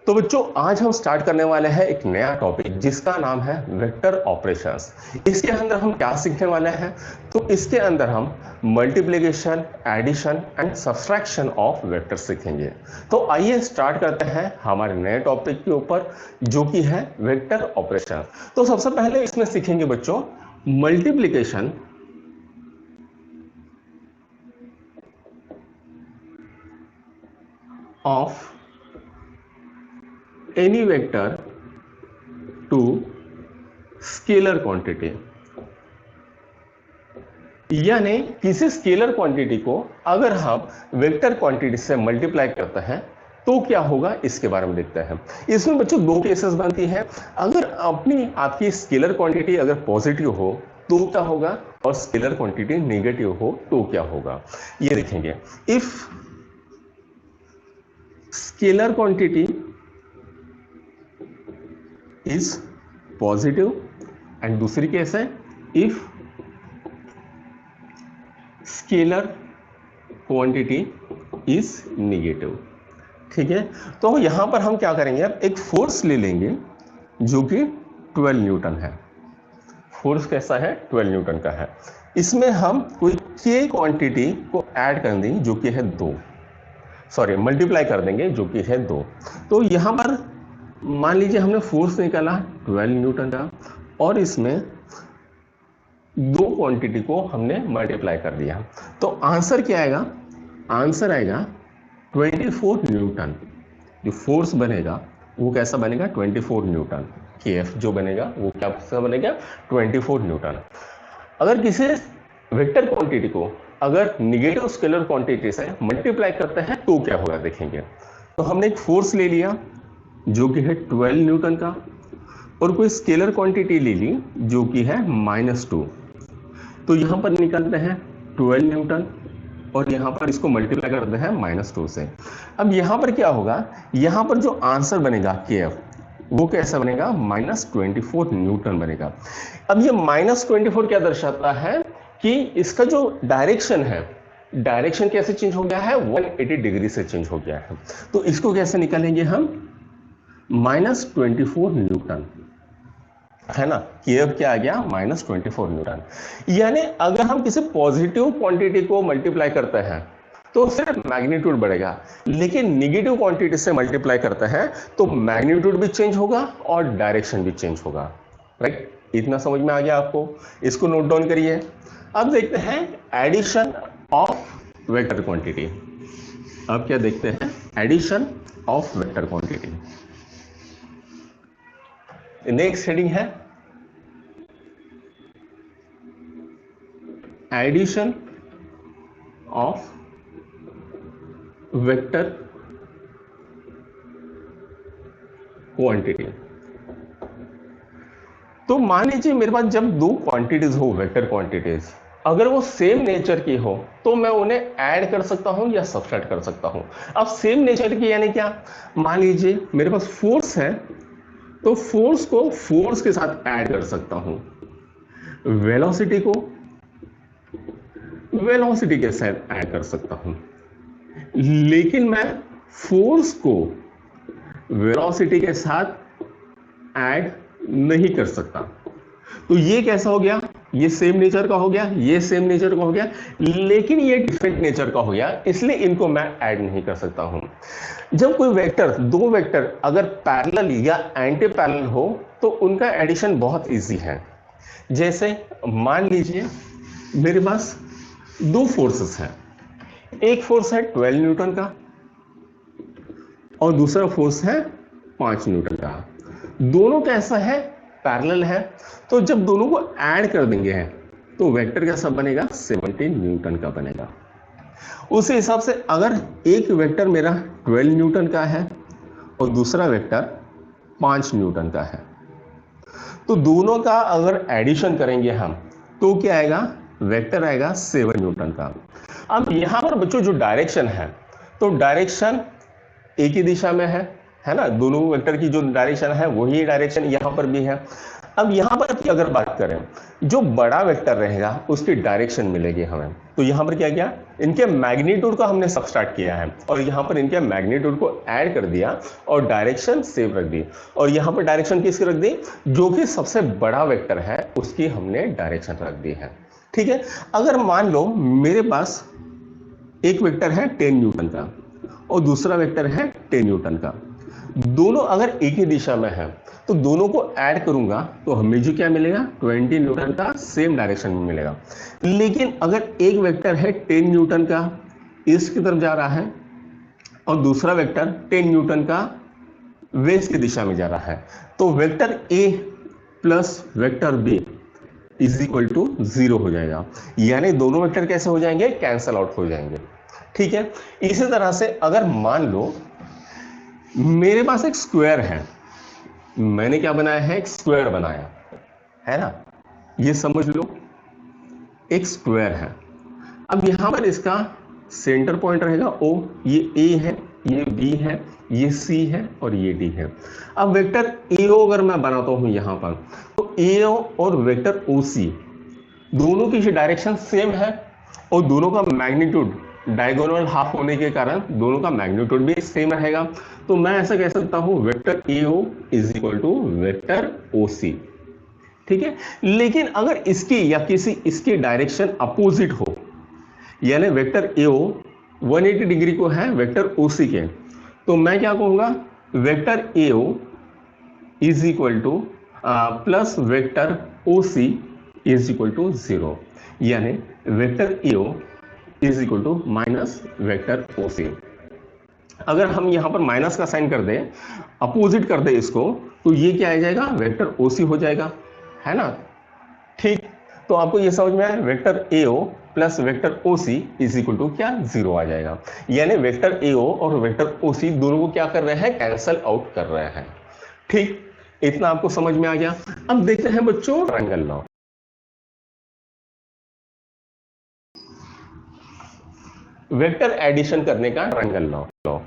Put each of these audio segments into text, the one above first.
तो बच्चों आज हम स्टार्ट करने वाले हैं एक नया टॉपिक जिसका नाम है वेक्टर ऑपरेशंस। इसके अंदर हम क्या सीखने वाले हैं? तो इसके अंदर हम multiplication, addition and subtraction of vector सीखेंगे। तो आइए स्टार्ट करते हैं हमारे नए टॉपिक के ऊपर जो कि है वेक्टर ऑपरेशन। तो सबसे पहले इसमें सीखेंगे बच्चों multiplication of any vector to scalar quantity, यानी किसी स्केलर क्वांटिटी को अगर हम वेक्टर क्वांटिटी से मल्टीप्लाई करते हैं तो क्या होगा, इसके बारे में देखते हैं। इसमें बच्चों दो केसेस बनती है। अगर आपकी स्केलर क्वांटिटी अगर पॉजिटिव हो तो क्या होगा, और स्केलर क्वांटिटी नेगेटिव हो तो क्या होगा, ये देखेंगे। If scalar quantity is positive and दूसरी केस है if scalar quantity is negative. ठीक है, तो यहां पर हम क्या करेंगे, अब एक फोर्स ले लेंगे जो कि 12 न्यूटन है। फोर्स कैसा है, 12 न्यूटन का है। इसमें हम कोई के क्वांटिटी को ऐड कर देंगे जो कि है 2, मल्टीप्लाई कर देंगे जो कि है 2। तो यहां पर मान लीजिए हमने फोर्स निकाला 12 न्यूटन का और इसमें दो क्वांटिटी को हमने मल्टीप्लाई कर दिया, तो आंसर क्या आएगा, आंसर आएगा 24 न्यूटन। जो फोर्स बनेगा वो कैसा बनेगा, 24 न्यूटन। केएफ जो बनेगा वो क्या बनेगा, 24 न्यूटन। अगर किसी वेक्टर क्वांटिटी को अगर निगेटिव स्केलर क्वांटिटी से मल्टीप्लाई करते हैं तो क्या होगा, देखेंगे। तो हमने एक फोर्स ले लिया जो कि है 12 न्यूटन का और कोई स्केलर क्वांटिटी ले ली जो कि है -2। तो यहां पर निकालते हैं 12 न्यूटन और यहां पर इसको मल्टीप्लाई करते हैं -2 से। अब यहां पर क्या होगा, यहां पर जो आंसर बनेगा केएफ वो कैसा बनेगा, -24 न्यूटन बनेगा। अब ये -24 क्या दर्शाता है कि इसका जो डायरेक्शन है, डायरेक्शन कैसे चेंज हो गया है, 180 डिग्री से चेंज हो गया है। तो इसको कैसे निकालेंगे हम, -24 न्यूटन, है ना। ये अब क्या आ गया, -24 न्यूटन। यानी अगर हम किसी पॉजिटिव क्वांटिटी को मल्टीप्लाई करते हैं तो सिर्फ मैग्नीट्यूड बढ़ेगा, लेकिन निगेटिव क्वांटिटी से मल्टीप्लाई करते हैं तो मैग्नीट्यूड भी चेंज होगा और डायरेक्शन भी चेंज होगा। राइट, इतना समझ में आ गया आपको, इसको नोट डाउन करिए। अब देखते हैं एडिशन ऑफ वेक्टर क्वांटिटी। अब क्या देखते हैं, addition of vector quantity. Next heading है एडिशन ऑफ वेक्टर क्वांटिटी। तो मान लीजिए मेरे पास जब दो क्वांटिटीज हो, वेक्टर क्वांटिटीज, अगर वो सेम नेचर की हो तो मैं उन्हें ऐड कर सकता हूं या सब्सट्रैक्ट कर सकता हूं। अब सेम नेचर की यानी क्या, मान लीजिए मेरे पास फोर्स है तो फोर्स को फोर्स के साथ ऐड कर सकता हूं, वेलोसिटी को वेलोसिटी के साथ ऐड कर सकता हूं, लेकिन मैं फोर्स को वेलोसिटी के साथ ऐड नहीं कर सकता। तो ये कैसा हो गया, ये सेम नेचर का हो गया, ये सेम नेचर का हो गया, लेकिन ये डिफरेंट नेचर का हो गया, इसलिए इनको मैं ऐड नहीं कर सकता हूं। जब कोई वेक्टर, दो वेक्टर अगर पैरेलल या एंटी पैरेलल हो तो उनका एडिशन बहुत इजी है। जैसे मान लीजिए मेरे पास दो फोर्सेस हैं, एक फोर्स है 12 न्यूटन का और दूसरा फोर्स है 5 न्यूटन का। दोनों कैसा है, पैरेलल है। तो जब दोनों को ऐड कर देंगे तो वेक्टर कैसा बनेगा, 17 न्यूटन का बनेगा। उसी हिसाब से अगर एक वेक्टर मेरा 12 न्यूटन का है और दूसरा वेक्टर 5 न्यूटन का है, तो दोनों का अगर एडिशन करेंगे हम तो क्या आएगा, वेक्टर आएगा 7 न्यूटन का। अब यहां पर बच्चों जो डायरेक्शन है, तो डायरेक्शन एक ही दिशा में है है ना, दोनों वेक्टर की जो डायरेक्शन है वही डायरेक्शन यहाँ पर भी है। अब यहाँ पर की अगर बात करें, जो बड़ा वेक्टर रहेगा उसकी डायरेक्शन मिलेगी हमें। तो यहाँ पर क्या किया, इनके मैग्नीट्यूड को हमने सबट्रैक्ट किया है और यहाँ पर इनके मैग्नीट्यूड को ऐड कर दिया और डायरेक्शन सेम रख दी। और यहाँ पर डायरेक्शन किसकी रख दी, जो कि सबसे बड़ा वेक्टर है उसकी हमने डायरेक्शन रख दी है। ठीक है, अगर मान लो मेरे पास एक वेक्टर है 10 न्यूटन का और दूसरा वेक्टर है 10 न्यूटन का, दोनों अगर एक ही दिशा में है तो दोनों को ऐड करूंगा तो हमें जो क्या मिलेगा, 20 न्यूटन का सेम डायरेक्शन में मिलेगा। लेकिन अगर एक वेक्टर है 10 न्यूटन का ईस्ट की तरफ जा रहा है और दूसरा वेक्टर 10 न्यूटन का वेस्ट की दिशा में जा रहा है, तो vector A plus vector B is equal to 0 हो जाएगा। यानी दोनों वेक्टर कैसे हो जाएंगे, कैंसल आउट हो जाएंगे। ठीक है, इसी तरह से अगर मान लो मेरे पास एक स्क्वायर है, मैंने क्या बनाया है, एक स्क्वायर बनाया है ना, ये समझ लो एक स्क्वायर है। अब यहां पर इसका सेंटर पॉइंट रहेगा O, ये A है, ये B है, ये C है और ये D है। अब वेक्टर AO अगर मैं बनाता हूं यहां पर, तो AO और वेक्टर OC दोनों की डायरेक्शन सेम है और दोनों का मैग्नीट्यूड डायगोनल हाफ होने के कारण दोनों का मैग्नीट्यूड भी सेम रहेगा। तो मैं ऐसा कह सकता हूं vector AO is equal to vector OC। ठीक है, लेकिन अगर इसकी या किसी इसकी डायरेक्शन अपोजिट हो, यानी वेक्टर AO 180 डिग्री को है वेक्टर OC के, तो मैं क्या कहूंगा, vector AO is equal to plus vector OC is equal to 0, यानी vector AO is equal to minus vector OC। अगर हम यहां पर माइनस का साइन कर दें, अपोजिट कर दे इसको, तो ये क्या आ जाएगा, वेक्टर OC हो जाएगा, है ना। ठीक, तो आपको ये समझ में आया, vector AO plus vector OC is equal to क्या, 0 आ जाएगा। यानी वेक्टर AO और वेक्टर OC दोनों को क्या कर रहे हैं, कैंसल आउट कर रहे हैं। ठीक, इतना आपको समझ में आ गया। अब देखते हैं बच्चों ट्रायंगल लॉ। वेक्टर एडिशन करने का ट्रायंगल लॉ।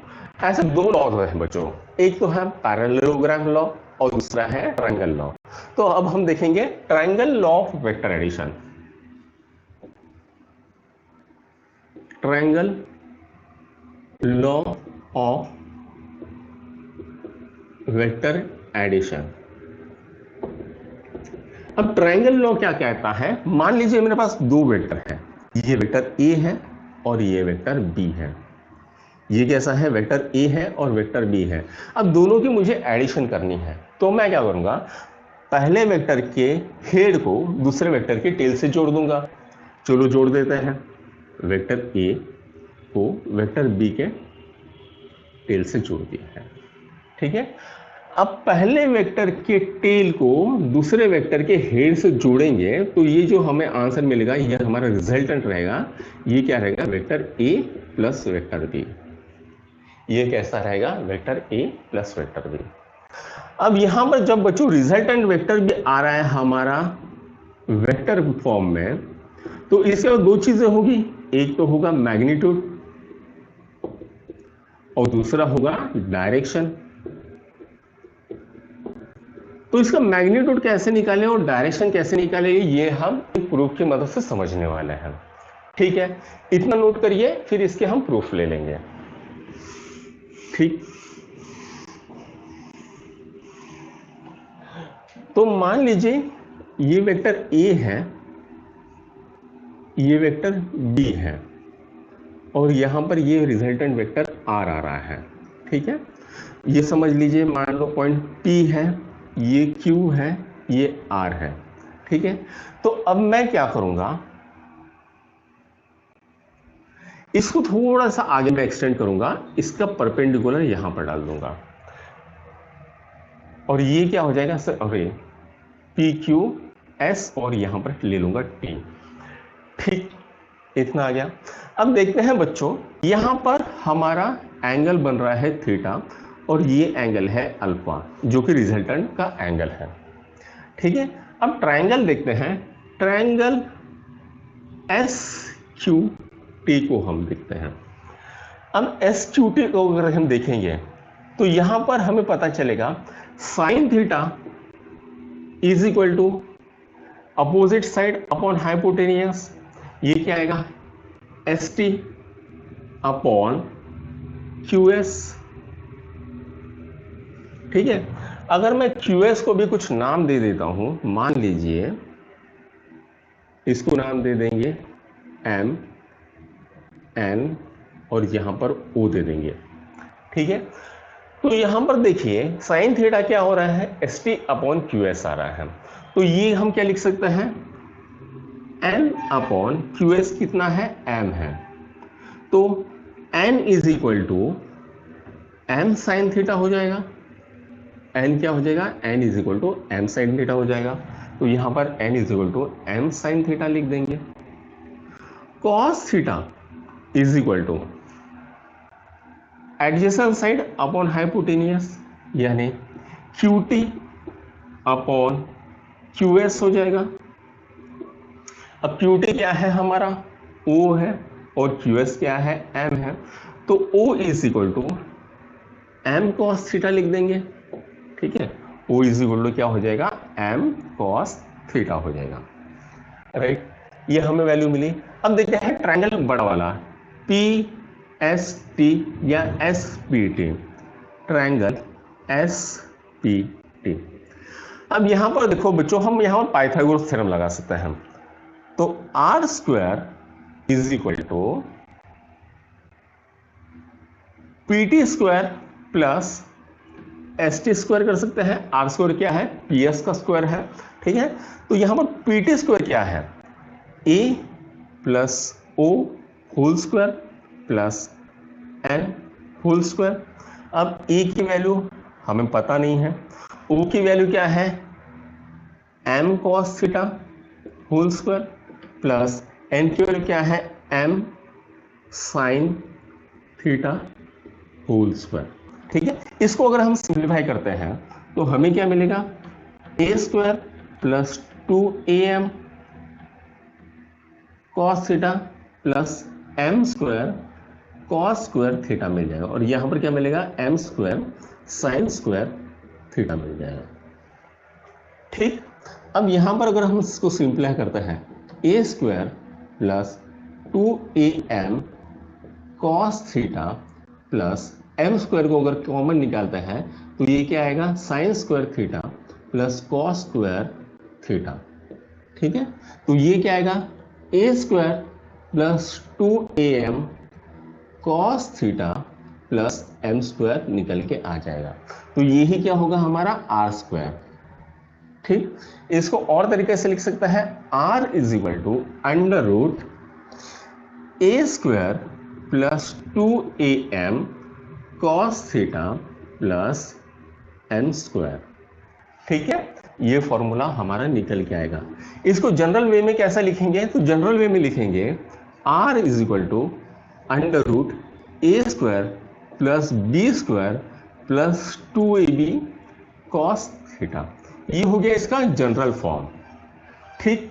ऐसे दो लॉज हैं बच्चों, एक तो है पैरेललोग्राम लॉ और दूसरा है ट्रायंगल लॉ। तो अब हम देखेंगे triangle law of vector addition. Triangle law of vector addition. अब ट्रायंगल लॉ क्या कहता है, मान लीजिए मेरे पास दो वेक्टर है, ये वेक्टर A है और ये वेक्टर B है। ये कैसा है, वेक्टर A है और वेक्टर B है। अब दोनों की मुझे एडिशन करनी है, तो मैं क्या करूंगा, पहले वेक्टर के हेड को दूसरे वेक्टर के टेल से जोड़ दूंगा। चलो जोड़ देते हैं, वेक्टर A को वेक्टर B के टेल से जोड़ दिया है। ठीक है, अब पहले वेक्टर के टेल को दूसरे वेक्टर के हेड से जोड़ेंगे तो ये जो हमें आंसर मिलेगा, ये हमारा रिजल्टेंट रहेगा। ये क्या रहेगा, vector A plus vector B। ये कैसा रहेगा, vector A plus vector B। अब यहां पर जब बच्चों रिजल्टेंट वेक्टर भी आ रहा है हमारा वेक्टर फॉर्म में, तो इसके दो चीजें होगी, एक तो होगा मैग्नीट्यूड और दूसरा होगा डायरेक्शन। तो इसका मैग्नीट्यूड कैसे निकालें और डायरेक्शन कैसे निकालें, ये हम एक प्रूफ की मदद से समझने वाले हैं। ठीक है, इतना नोट करिए, फिर इसके हम प्रूफ ले लेंगे। ठीक, तो मान लीजिए ये वेक्टर A है, ये वेक्टर B है और यहां पर ये रिजल्टेंट वेक्टर R आ रहा है। ठीक है, ये समझ लीजिए, मान लो पॉइंट P है, ये Q है, ये R है। ठीक है, तो अब मैं क्या करूंगा, इसको थोड़ा सा आगे मैं एक्सटेंड करूंगा, इसका परपेंडिकुलर यहां पर डाल दूंगा और ये क्या हो जाएगा सर, अरे PQS और यहां पर ले लूंगा T। ठीक, इतना आ गया। अब देखते हैं बच्चों, यहां पर हमारा एंगल बन रहा है थीटा और ये एंगल है अल्फा, जो कि रिजल्टेंट का एंगल है। ठीक है, अब ट्रायंगल देखते हैं, ट्रायंगल SQT को हम देखते हैं। अब SQT को अगर हम देखेंगे तो यहां पर हमें पता चलेगा sine theta is equal to opposite side upon hypotenuse, ये क्या आएगा S T upon Q S. ठीक है, अगर मैं क्यू एस को भी कुछ नाम दे देता हूं, मान लीजिए इसको नाम दे देंगे एम एन और यहां पर ओ दे देंगे। ठीक है, तो यहां पर देखिए साइन थीटा क्या हो रहा है S T upon Q S आ रहा है, तो ये हम क्या लिख सकते हैं एन अपॉन क्यू एस कितना है एम है, तो N is equal to M sine theta हो जाएगा। एन क्या हो जाएगा N is equal to M sine theta हो जाएगा, तो यहां पर N is equal to M sine theta लिख देंगे। Cos theta is equal to adjacent side upon hypotenuse, यानी Q T upon Q S हो जाएगा। अब क्यू टी क्या है हमारा ओ है और क्यू एस क्या है एम है, तो O is equal to M cos theta लिख देंगे। ठीक है, ओ इज इक्वल टू क्या हो जाएगा एम कॉस थीटा हो जाएगा। राइट, ये हमें वैल्यू मिली। अब देखते हैं ट्रायंगल बड़ा वाला पी एस टी या S P T, triangle S P T. अब यहां पर देखो बच्चों, हम यहां पर पाइथागोरस थ्योरम लगा सकते हैं, तो R square is equal to P T square plus S T square कर सकते हैं। आर स्क्वायर क्या है पी एस का स्क्वायर है। ठीक है, तो यहां पर पी टी स्क्वायर क्या है A plus O whole square plus N whole square. अब ए की वैल्यू हमें पता नहीं है, ओ की वैल्यू क्या है M cos theta whole square plus N की वैल्यू क्या है M sine theta whole square. ठीक है, इसको अगर हम सिंप्लीफाई करते हैं तो हमें क्या मिलेगा A square plus 2am cos theta plus M square cos square theta मिल जाएगा, और यहां पर क्या मिलेगा M square sine square theta मिल जाएगा। ठीक, अब यहां पर अगर हम इसको सिंप्लीफाई करते हैं A square plus 2am cos theta plus M square को अगर कॉमन निकालते हैं तो ये क्या आएगा sine square theta plus cos square theta. ठीक है, तो ये क्या आएगा A square plus 2am cos theta plus M square निकल के आ जाएगा, तो यही क्या होगा हमारा आर स्क्वायर। ठीक, इसको और तरीके से लिख सकता है R is equal to under root A square plus 2am cos theta plus M square. ठीक है, ये फॉर्मूला हमारा निकल के आएगा। इसको जनरल वे में कैसा लिखेंगे, तो जनरल वे में लिखेंगे R is equal to under root A square plus B square plus 2ab cos theta, ये हो गया इसका जनरल फॉर्म। ठीक,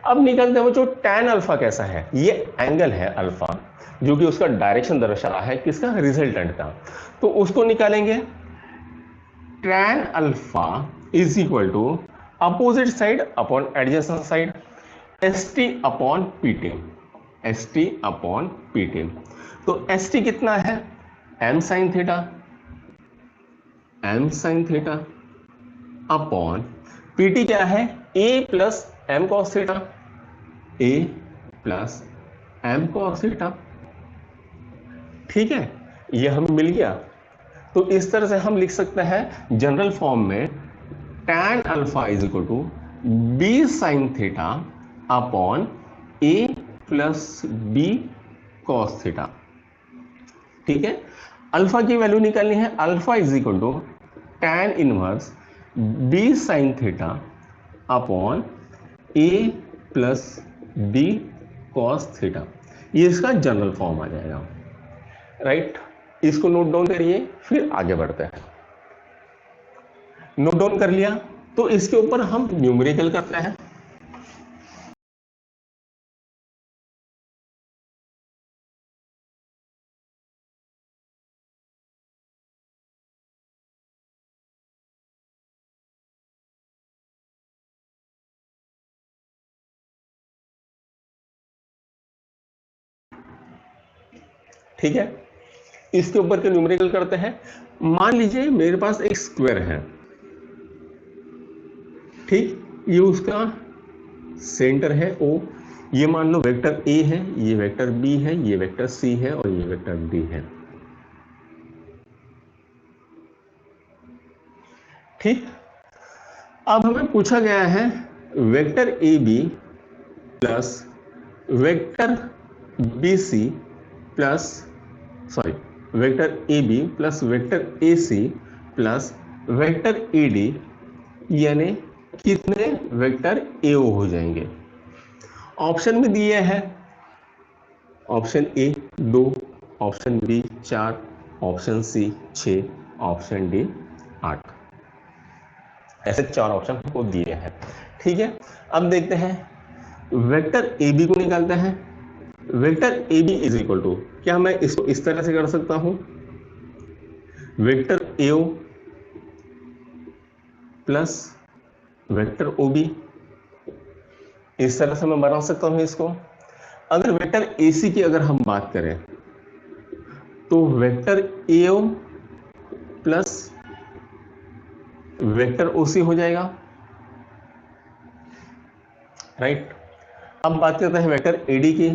अब निकलते हैं बच्चों टैन अल्फा कैसा है, ये एंगल है अल्फा जो कि उसका डायरेक्शन दर्शा रहा है किसका रिजल्टेंट का, तो उसको निकालेंगे tan alpha is equal to opposite side upon adjacent side S T upon P T, S T upon P T. तो एस टी कितना है M sine theta, M sine theta upon P T क्या है A plus M cos theta, A plus M cos theta. ठीक है, ये हमें मिल गया। तो इस तरह से हम लिख सकते हैं जनरल फॉर्म में tan alpha is equal to B sine theta upon A plus B cos theta. ठीक है, अल्फा की वैल्यू निकालनी है, alpha is equal to tan inverse B sine theta upon A plus B cos theta, ये इसका general form आ जाएगा। Right, इसको note down करिए फिर आगे बढ़ते हैं। नोट डाउन कर लिया तो इसके ऊपर हम न्यूमेरिकल करते हैं। ठीक है, इसके ऊपर के न्यूमेरिकल करते हैं। मान लीजिए मेरे पास एक स्क्वायर है, ठीक, ये उसका सेंटर है O, ये मान लो वेक्टर A है, ये वेक्टर B है, ये वेक्टर C है और ये वेक्टर D है। ठीक, अब हमें पूछा गया है vector AB plus vector BC plus vector AB plus vector AC plus vector AD यानी कितने वेक्टर AO हो जाएंगे। ऑप्शन में दिए हैं, option A 2, option B 4, option C 6, option D 8, ऐसे 4 ऑप्शन हमको दिए हैं। ठीक है, अब देखते हैं वेक्टर ए बी को निकालते हैं। Vector A B is equal to, क्या मैं इसको इस तरह से कर सकता हूं, vector A O plus vector O B, इस तरह से मैं बना सकता हूं इसको। अगर वेक्टर ए सी की अगर हम बात करें तो vector A O plus vector O C हो जाएगा, राइट। अब बात करते हैं वेक्टर ए डी की।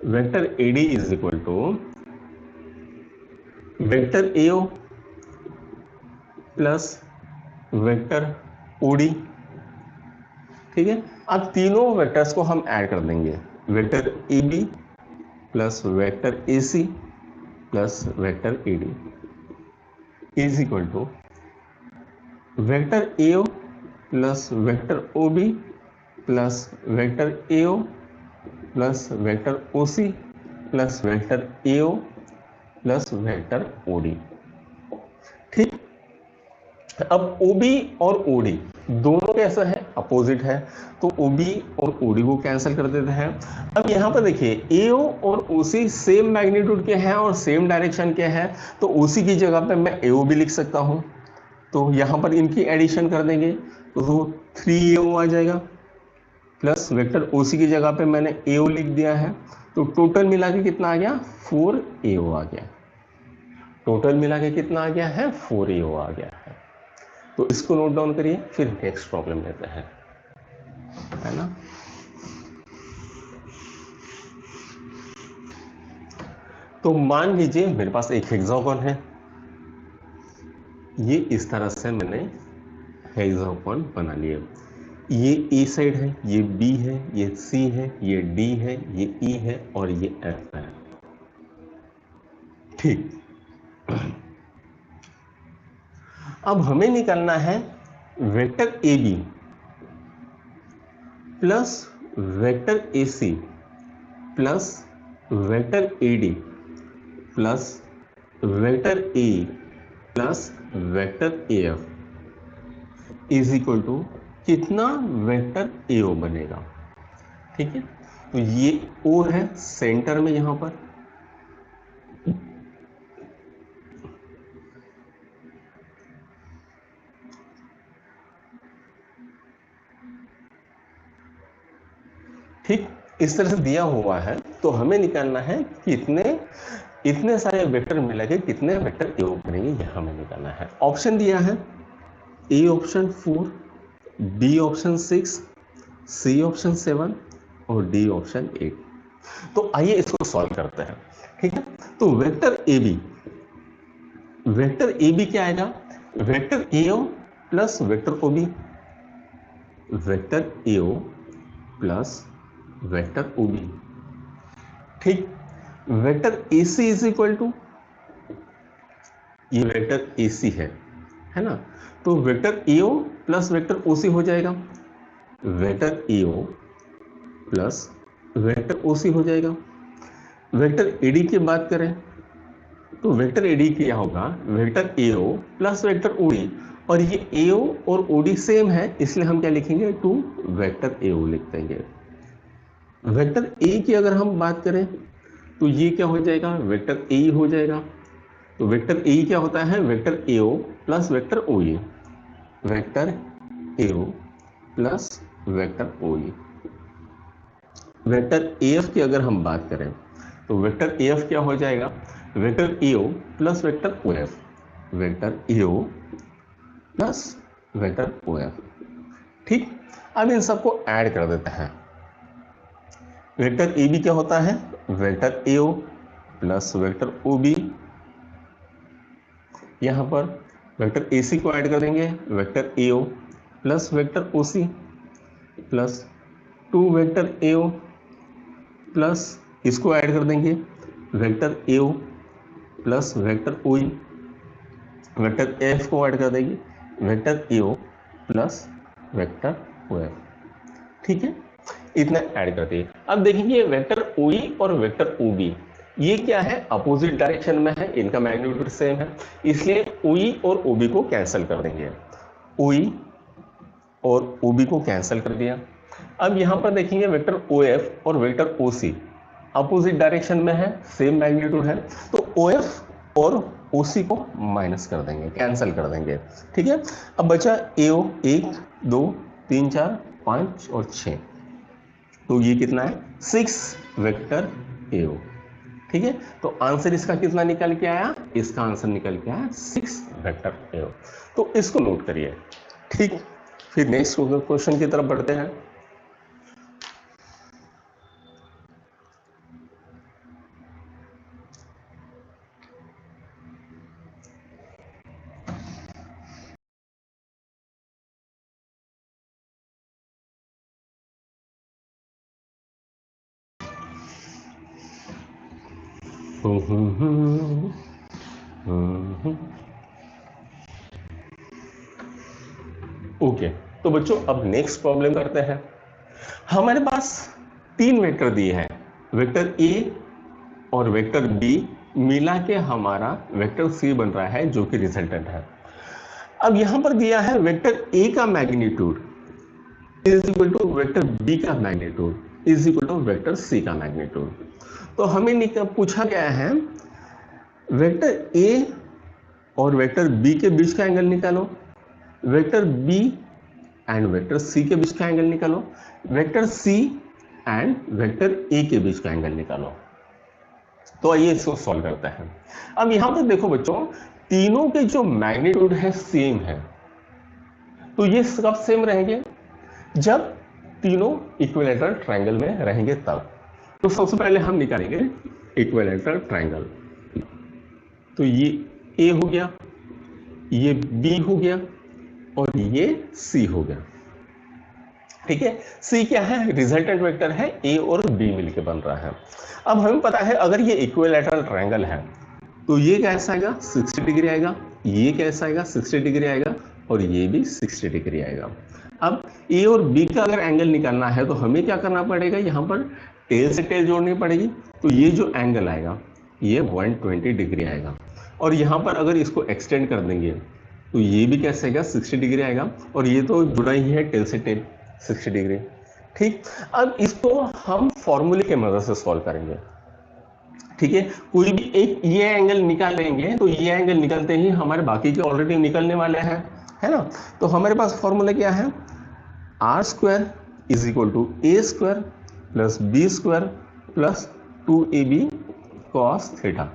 Vector A D is equal to vector A O plus vector O D. ठीक है, अब तीनों वेक्टर्स को हम ऐड कर देंगे, vector A B plus vector A C plus vector A D is equal to vector A O plus vector O B plus vector A O plus vector O C plus vector A O plus vector O D. ठीक, अब OB और OD दोनों कैसा है, opposite है, तो OB और OD को कैंसिल कर देते हैं। अब यहाँ पर देखिए AO और OC सेम मैग्नीट्यूड के हैं और सेम डायरेक्शन के हैं, तो OC की जगह पे मैं AO भी लिख सकता हूँ, तो यहाँ पर इनकी एडिशन कर देंगे तो 3AO आ जाएगा, प्लस वेक्टर OC की जगह पे मैंने AO लिख दिया है, तो टोटल मिला के कितना आ गया, 4AO आ गया। टोटल मिला के कितना आ गया है, 4AO आ गया है। तो इसको नोट डाउन करिए, फिर नेक्स्ट प्रॉब्लम लेते हैं, है ना। तो मान लीजिए मेरे पास एक हेक्सागोन है, ये इस तरह से मैंने हेक्सागोन बना लिया। ये ए साइड है, ये बी है, ये सी है, ये डी है, ये ई है और ये एफ है। ठीक, अब हमें निकालना है vector A B plus vector A C plus vector A D plus vector A plus vector A F is equal to कितना वेक्टर ए ओ बनेगा। ठीक है, तो ये ओ है सेंटर में यहां पर, ठीक, इस तरह से दिया हुआ है, तो हमें निकालना है कि इतने सारे वेक्टर मिला के कितने वेक्टर ए बनेंगे, यह हमें निकालना है। ऑप्शन दिया है A option 4, B option 6, C option 7 और डी ऑप्शन 8। तो आइए इसको सॉल्व करते हैं। ठीक है, तो वेक्टर ए बी क्या आएगा, vector A O plus vector O B, vector A O plus vector O B. ठीक, vector A C is equal to, ये वेक्टर ए सी है ना, तो vector A O plus vector O C हो जाएगा, vector A O plus vector O C हो जाएगा। Vector A D की बात करें तो वेक्टर ए डी क्या होगा, vector A O plus vector O D, और ये ए ओ और ओ डी सेम है, इसलिए हम क्या लिखेंगे, 2 वेक्टर ए ओ लिख देंगे। वेक्टर ए की अगर हम बात करें तो ये क्या हो जाएगा, वेक्टर ए हो जाएगा। तो वेक्टर ए क्या होता है, vector A O plus vector O A, vector A O plus vector O A. Vector A F की अगर हम बात करें तो वेक्टर ए एफ क्या हो जाएगा, vector A O plus vector O F, vector A O plus vector O F. ठीक, अब इन सबको ऐड कर देते हैं। वेक्टर ए बी क्या होता है, vector A O plus vector O B, यहां पर वेक्टर ए सी को ऐड कर देंगे, vector A O plus vector O C plus 2 vector A O plus इसको ऐड कर देंगे vector A O plus vector O E, vector F को add कर देंगे vector A O plus vector O F. ठीक है, इतना ऐड करते हैं। अब देखेंगे वेक्टर ओ ई और वेक्टर ओ बी, ये क्या है, अपोजिट डायरेक्शन में है, इनका मैग्नीट्यूड सेम है, इसलिए ओ ई और ओ बी को कैंसिल कर देंगे। ओ ई और ओ बी को कैंसिल कर दिया। अब यहां पर देखेंगे वेक्टर ओ एफ और वेक्टर ओ सी अपोजिट डायरेक्शन में है, सेम मैग्नीट्यूड है, तो ओ एफ और ओ सी को माइनस कर देंगे, कैंसिल कर देंगे। ठीक है, अब बचा ए ओ, 1 2 3 4 5 और 6, तो ये कितना है 6 वेक्टर ए ओ। ठीक है, तो आंसर इसका कितना निकल के आया, इसका आंसर निकल के आया 6 वेक्टर ए ओ। तो इसको नोट करिए। ठीक, फिर नेक्स्ट क्वेश्चन की तरफ बढ़ते हैं। ओके, तो बच्चों अब नेक्स्ट प्रॉब्लम करते हैं। हमारे पास 3 वेक्टर दिए हैं, वेक्टर ए और वेक्टर बी मिला के हमारा वेक्टर सी बन रहा है, जो कि रिजल्टेंट है। अब यहां पर दिया है वेक्टर ए का magnitude is equal to vector B का magnitude is equal to vector C का मैग्नीट्यूड। तो हमें पूछा गया है वेक्टर ए और वेक्टर बी के बीच का एंगल निकालो, vector B and vector C के बीच का एंगल निकालो, vector C and vector A के बीच का एंगल निकालो। तो आइए इसको सॉल्व करते हैं। अब यहां पर देखो बच्चों, तीनों के जो मैग्नीट्यूड है सेम है, तो ये कब सेम रहेंगे, जब तीनों इक्विलैटरल ट्रायंगल में रहेंगे तब। तो सबसे पहले हम निकालेंगे इक्विलैटरल ट्रायंगल। तो ये ए हो गया, ये बी हो गया और ये सी हो गया। ठीक है, सी क्या है, रिजल्टेंट वेक्टर है, ए और बी मिलके बन रहा है। अब हमें पता है अगर ये इक्विलैटरल ट्रायंगल है तो ये कैसा आएगा, 60 डिग्री आएगा, ये कैसा आएगा, 60 डिग्री आएगा और ये भी 60 डिग्री आएगा। अब ए और बी का अगर एंगल निकालना है तो हमें क्या करना पड़ेगा, यहाँ पर टेल से टेल जोड़नी पड़ेगी। तो ये जो एंगल आएगा ये 120 डिग्री आएगा, और यहाँ पर अगर इसको एक्सटेंड कर देंगे तो ये भी कैसे आएगा, 60 डिग्री आएगा, और ये तो जुड़ा ही है टेल से टेल 60 डिग्री। ठीक, अब इसको हम फॉर्मूले के मदद से सॉल्व करेंगे। ठीक है, कोई भी एक ये एंगल निकाल लेंगे तो ये एंगल निकलते ही हमारे बाकी के ऑलरेडी निकलने वाले हैं, है ना। तो हमारे पास फॉर्मूला क्या है, R square is equal to A square plus B square plus 2ab cos theta.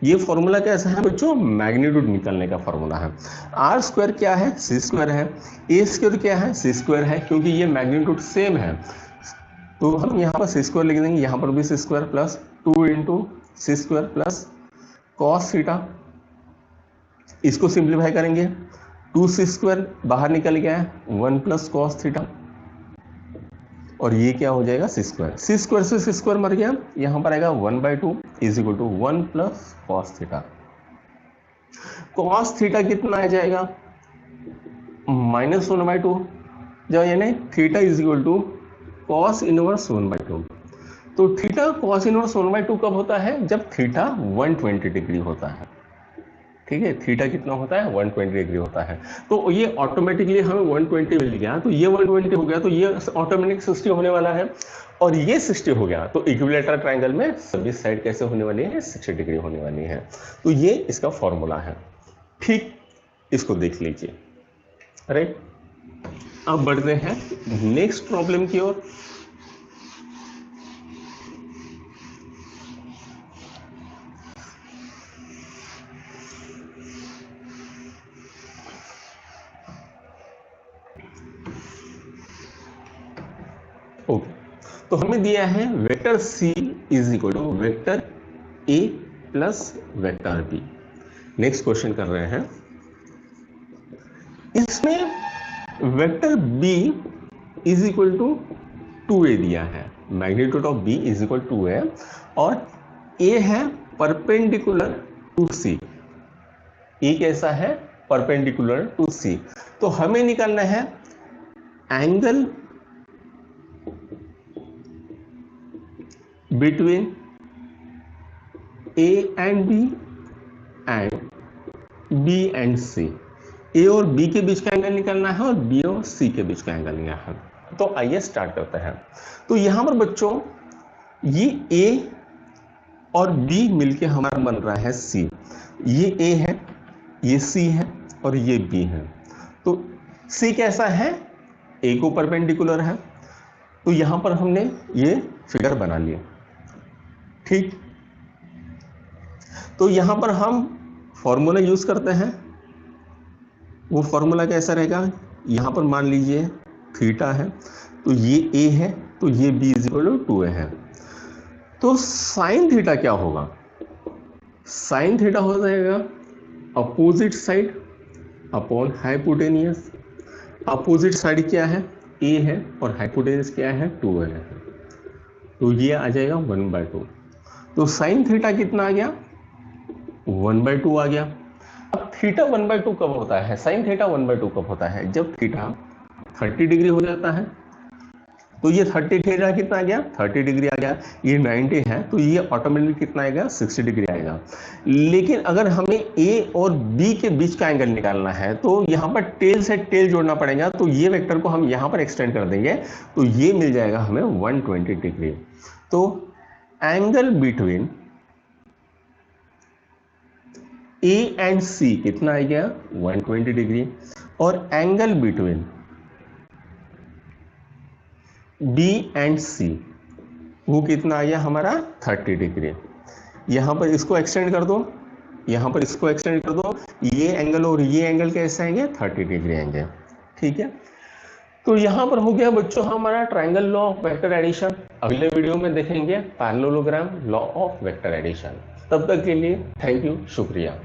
ये फॉर्मूला कैसा है बच्चों, मैग्नीट्यूड निकालने का फॉर्मूला है। आर स्क्वायर क्या है, सी स्क्वायर है, ए स्क्वायर क्या है, सी स्क्वायर है, क्योंकि ये मैग्नीट्यूड सेम है तो हम यहाँ पर सी स्क्वायर लिख देंगे, यहाँ पर भी सी स्क्वायर प्लस 2 इंटू सी स्क्वायर प्लस कॉस थीटा। इसको सिंप्लीफाई करेंगे, 2 सी स्क्वायर बाहर निकल गया है, 1 प्लस कॉस थीटा, और ये क्या हो जाएगा, सी स्क्वायर। सी स्क्वायर से सी स्क्वायर मर गया, यहाँ पर आएगा 1/2 इज इक्वल टू 1 प्लस कॉस थीटा। कॉस थीटा कितना आ जाएगा, -1/2, जब यानी theta is equal to cos inverse 1/2। तो थीटा कॉस इनवर्स 1/2 कब होता है, जब थीटा 120 डिग्री होता है। ठीक है, थीटा कितना होता है, 120 डिग्री होता है। तो ये ऑटोमेटिकली हमें 120 मिल गया, तो ये 120 हो गया, तो ये ऑटोमेटिक 60 होने वाला है, और ये 60 हो गया, तो इक्विलैटरल ट्रायंगल में सभी साइड कैसे होने वाली है, 60 डिग्री होने वाली है। तो ये इसका फॉर्मूला है। ठीक, इसको देख लीजिए। राइट, अब बढ़ते हैं नेक्स्ट प्रॉब्लम की ओर। तो हमें दिया है vector C is equal to vector A plus vector B. Next question कर रहे हैं, इसमें vector B is equal to 2a दिया है, magnitude of b is equal to है, और a है परपेंडिकुलर टू c। ए कैसा है? Perpendicular to C. तो हमें निकालना है angle between A and B and B and C. A और बी के बीच का एंगल निकालना है और बी और सी के बीच का एंगल निकालना है। तो आइए स्टार्ट करते हैं। तो यहां पर बच्चों ये ए और बी मिलके हमारा बन रहा है सी। ये ए है, ये सी है और ये बी है। तो सी कैसा है? ए को परपेंडिकुलर है। तो यहां पर हमने ये फिगर बना लिया, ठीक। तो यहां पर हम फॉर्मूला यूज करते हैं। वो फॉर्मूला कैसा रहेगा? यहां पर मान लीजिए थीटा है, तो ये ए है, तो ये B is equal to 2a है। तो साइन थीटा क्या होगा? साइन थीटा हो जाएगा opposite side upon hypotenuse. Opposite side क्या है? ए है, और हाइपोटेनियस क्या है? 2a है। तो ये आ जाएगा 1/2। तो साइन थीटा कितना आ गया? 1/2 आ गया। अब थीटा 1/2 कब होता है? साइन थीटा 1/2 कब होता है? जब थीटा 30 डिग्री हो जाता है। तो ये 30 थीटा कितना आ गया? 30 डिग्री आ गया। ये 90 है, तो ये ऑटोमेटिक कितना आएगा? 60 डिग्री आएगा। लेकिन अगर हमें ए और बी के बीच का एंगल निकालना है, तो यहाँ पर टेल से टेल जोड़ना पड़ेगा। तो ये वेक्टर को हम यहाँ पर एक्सटेंड कर देंगे, तो ये मिल जाएगा हमें 120 डिग्री। तो एंगल बिटवीन ए एंड सी कितना आ गया? 120 डिग्री। और एंगल बिटवीन बी एंड सी वो कितना आ गया हमारा? 30 डिग्री। यहां पर इसको एक्सटेंड कर दो, यहां पर इसको एक्सटेंड कर दो। ये एंगल और ये एंगल कैसे आएंगे? 30 डिग्री आएंगे, ठीक है। तो यहां पर हो गया बच्चों हमारा triangle law of vector addition. अगले वीडियो में देखेंगे parallelogram law of vector addition. तब तक के लिए थैंक यू, शुक्रिया।